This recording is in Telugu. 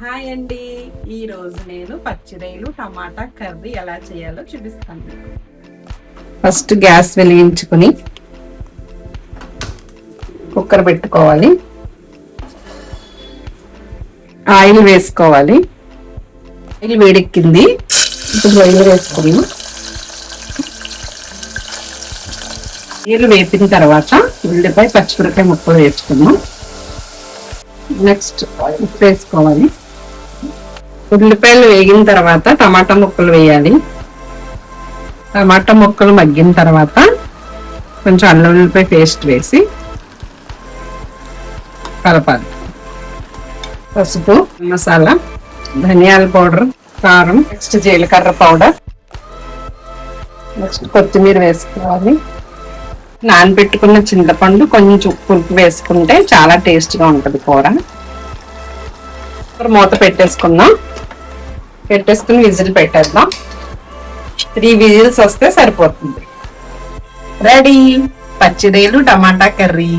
హాయ్ అండి, ఈ రోజు నేను పచ్చిరొయ్యలు టమాటా కర్రీ ఎలా చేయాలో చూపిస్తాను. ఫస్ట్ గ్యాస్ వెలిగించుకుని కుక్కర్ పెట్టుకోవాలి. ఆయిల్ వేసుకోవాలి. ఆయిల్ వేడెక్కింది, ఇప్పుడు రొయ్యలు వేసుకున్నాం. రొయ్యలు వేపిన తర్వాత ఉల్లిపాయ పచ్చిమిరపకాయ ముక్కలు వేసుకున్నాం. నెక్స్ట్ ఉప్పు వేసుకోవాలి. ఉల్లిపాయలు వేగిన తర్వాత టమాటా ముక్కలు వేయాలి. టమాటా ముక్కలు మగ్గిన తర్వాత కొంచెం అల్లం ఉల్లిపాయ పేస్ట్ వేసి కలపాలి. పసుపు, మసాలా, ధనియాల పౌడర్, కారం, నెక్స్ట్ జీలకర్ర పౌడర్, నెక్స్ట్ కొత్తిమీర వేసుకోవాలి. నానబెట్టుకున్న చింతపండు కొంచెం పులుపు వేసుకుంటే చాలా టేస్ట్గా ఉంటుంది కూర. మూత పెట్టేసుకుందాం. పెట్టేసుకుని విజిల్ పెట్టేద్దాం. 3 విజిల్స్ వస్తే సరిపోతుంది. రెడీ, పచ్చిరొయ్యలు టమాటా కర్రీ.